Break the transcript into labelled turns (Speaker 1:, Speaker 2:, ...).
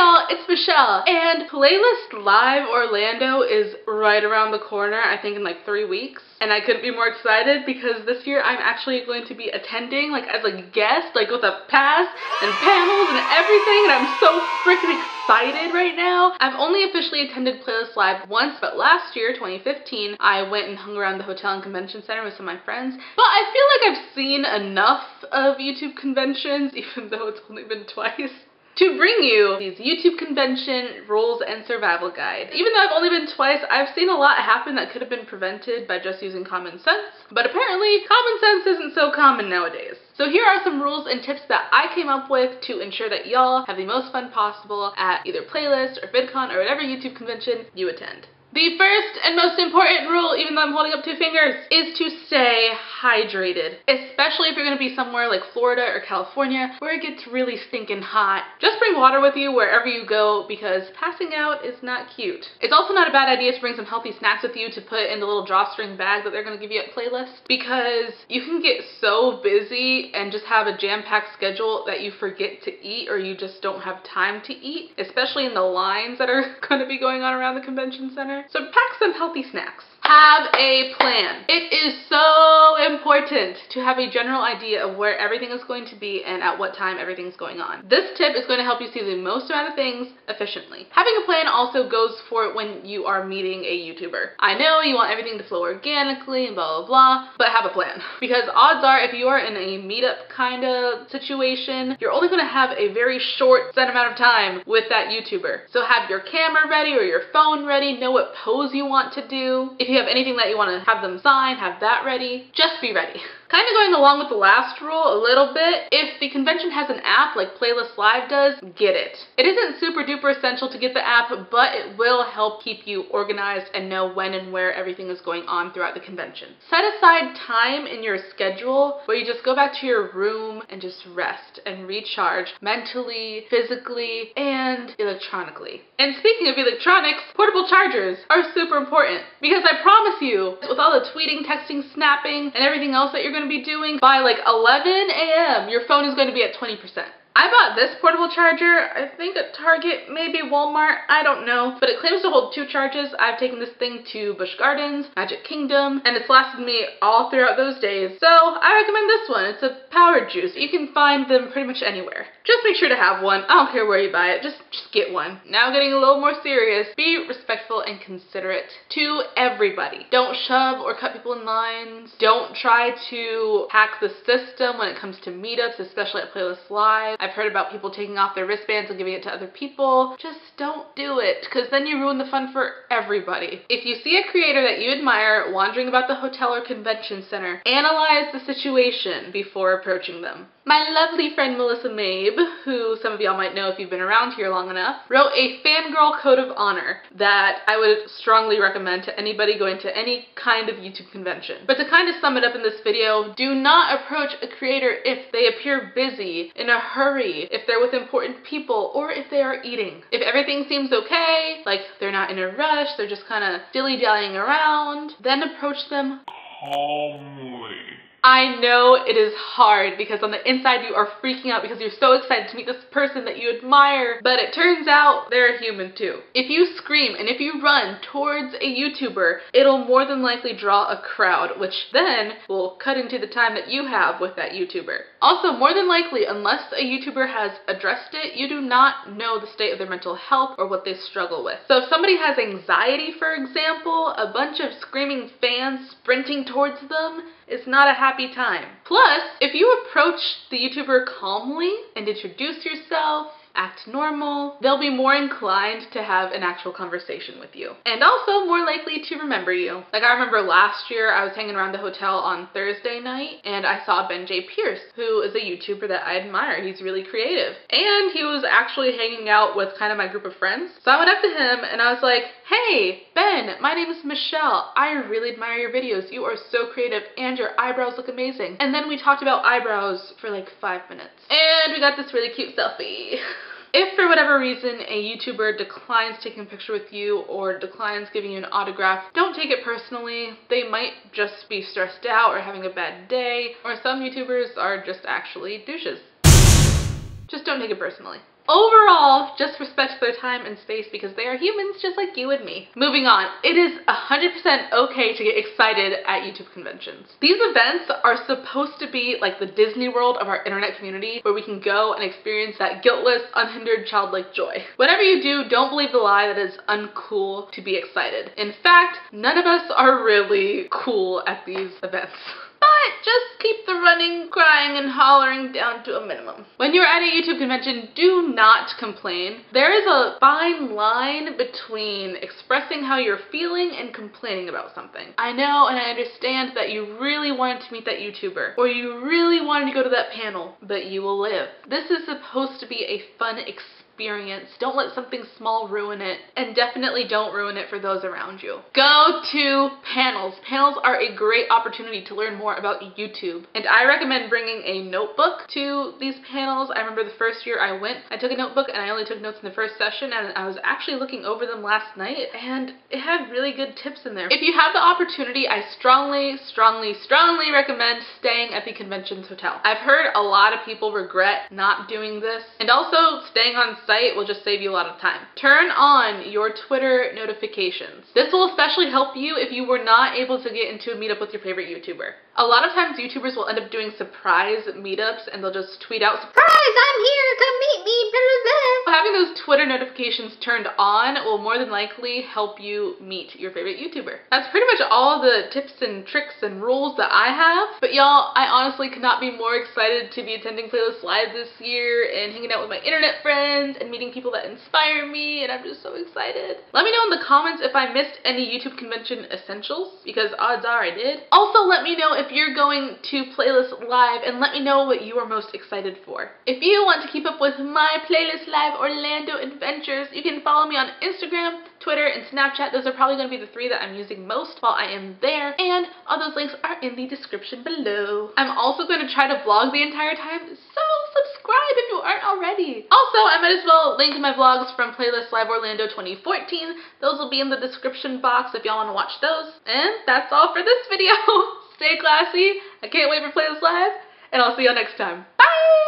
Speaker 1: y'all, it's Michelle, and Playlist Live Orlando is right around the corner, I think in like 3 weeks. And I couldn't be more excited because this year I'm actually going to be attending like as a guest, like with a pass and panels and everything, and I'm so freaking excited right now. I've only officially attended Playlist Live once, but last year, 2015, I went and hung around the hotel and convention center with some of my friends. But I feel like I've seen enough of YouTube conventions, even though it's only been twice, to bring you these YouTube convention rules and survival guide. Even though I've only been twice, I've seen a lot happen that could have been prevented by just using common sense, but apparently common sense isn't so common nowadays. So here are some rules and tips that I came up with to ensure that y'all have the most fun possible at either Playlist or VidCon or whatever YouTube convention you attend. The first and most important rule, even though I'm holding up 2 fingers, is to stay hydrated. Especially if you're going to be somewhere like Florida or California where it gets really stinking hot. Just bring water with you wherever you go because passing out is not cute. It's also not a bad idea to bring some healthy snacks with you to put in the little drawstring bag that they're going to give you at Playlist, because you can get so busy and just have a jam-packed schedule that you forget to eat or you just don't have time to eat, especially in the lines that are going to be going on around the convention center. So pack some healthy snacks. Have a plan. It is so important to have a general idea of where everything is going to be and at what time everything's going on. This tip is going to help you see the most amount of things efficiently. Having a plan also goes for when you are meeting a YouTuber. I know you want everything to flow organically and blah, blah, blah, but have a plan. Because odds are if you are in a meetup kind of situation, you're only going to have a very short set amount of time with that YouTuber. So have your camera ready or your phone ready, know what pose you want to do. If you have anything that you want to have them sign, have that ready. Just be ready. Kind of going along with the last rule a little bit, if the convention has an app like Playlist Live does, get it. It isn't super duper essential to get the app, but it will help keep you organized and know when and where everything is going on throughout the convention. Set aside time in your schedule where you just go back to your room and just rest and recharge mentally, physically, and electronically. And speaking of electronics, portable chargers are super important because I promise you, with all the tweeting, texting, snapping, and everything else that you're going to be doing, by like 11 a.m. your phone is going to be at 20%. I bought this portable charger, I think at Target, maybe Walmart, I don't know, but it claims to hold 2 charges. I've taken this thing to Busch Gardens, Magic Kingdom, and it's lasted me all throughout those days. So I recommend this one. It's a power juice. You can find them pretty much anywhere. Just make sure to have one. I don't care where you buy it, just get one. Now getting a little more serious, be respectful and considerate to everybody. Don't shove or cut people in lines. Don't try to hack the system when it comes to meetups, especially at Playlist Live. I've heard about people taking off their wristbands and giving it to other people. Just don't do it, because then you ruin the fun for everybody. If you see a creator that you admire wandering about the hotel or convention center, analyze the situation before approaching them. My lovely friend Melissa Mabe, who some of y'all might know if you've been around here long enough, wrote a fangirl code of honor that I would strongly recommend to anybody going to any kind of YouTube convention. But to kind of sum it up in this video, do not approach a creator if they appear busy, in a hurry, if they're with important people, or if they are eating. If everything seems okay, like they're not in a rush, they're just kind of dilly-dallying around, then approach them calmly. I know it is hard because on the inside you are freaking out because you're so excited to meet this person that you admire, but it turns out they're human too. If you scream and if you run towards a YouTuber, it'll more than likely draw a crowd, which then will cut into the time that you have with that YouTuber. Also, more than likely, unless a YouTuber has addressed it, you do not know the state of their mental health or what they struggle with. So if somebody has anxiety, for example, a bunch of screaming fans sprinting towards them is not a happy time. Plus, if you approach the YouTuber calmly and introduce yourself, act normal, they'll be more inclined to have an actual conversation with you. And also more likely to remember you. Like I remember last year I was hanging around the hotel on Thursday night and I saw Ben J. Pierce, who is a YouTuber that I admire. He's really creative. And he was actually hanging out with kind of my group of friends. So I went up to him and I was like, "Hey, Ben, my name is Michelle. I really admire your videos. You are so creative and your eyebrows look amazing." And then we talked about eyebrows for like 5 minutes. And we got this really cute selfie. If for whatever reason a YouTuber declines taking a picture with you or declines giving you an autograph, don't take it personally. They might just be stressed out or having a bad day, or some YouTubers are just actually douches. Just don't take it personally. Overall, just respect time and space because they are humans just like you and me. Moving on, it is 100% okay to get excited at YouTube conventions. These events are supposed to be like the Disney World of our internet community, where we can go and experience that guiltless, unhindered, childlike joy. Whatever you do, don't believe the lie that it's uncool to be excited. In fact, none of us are really cool at these events. But just keep the running, crying, and hollering down to a minimum. When you're at a YouTube convention, do not complain. There is a fine line between expressing how you're feeling and complaining about something. I know and I understand that you really wanted to meet that YouTuber, or you really wanted to go to that panel, but you will live. This is supposed to be a fun experience. Don't let something small ruin it, and definitely don't ruin it for those around you. Go to panels. Panels are a great opportunity to learn more about YouTube, and I recommend bringing a notebook to these panels. I remember the first year I went, I took a notebook and I only took notes in the first session, and I was actually looking over them last night, and it had really good tips in there. If you have the opportunity, I strongly recommend staying at the convention's hotel. I've heard a lot of people regret not doing this, and also staying on site will just save you a lot of time. Turn on your Twitter notifications. This will especially help you if you were not able to get into a meetup with your favorite YouTuber. A lot of times YouTubers will end up doing surprise meetups and they'll just tweet out, "Surprise, I'm here, come meet me, blah, blah, blah." Having those Twitter notifications turned on will more than likely help you meet your favorite YouTuber. That's pretty much all the tips and tricks and rules that I have. But y'all, I honestly could not be more excited to be attending Playlist Live this year and hanging out with my internet friends and meeting people that inspire me, and I'm just so excited. Let me know in the comments if I missed any YouTube convention essentials, because odds are I did. Also, let me know if you're going to Playlist Live, and let me know what you are most excited for. If you want to keep up with my Playlist Live Orlando adventures, you can follow me on Instagram, Twitter, and Snapchat. Those are probably going to be the 3 that I'm using most while I am there, and all those links are in the description below. I'm also going to try to vlog the entire time, so subscribe if you aren't already. Also, I might as well link my vlogs from Playlist Live Orlando 2014. Those will be in the description box if y'all want to watch those. And that's all for this video. Stay classy. I can't wait for Playlist Live, and I'll see y'all next time. Bye!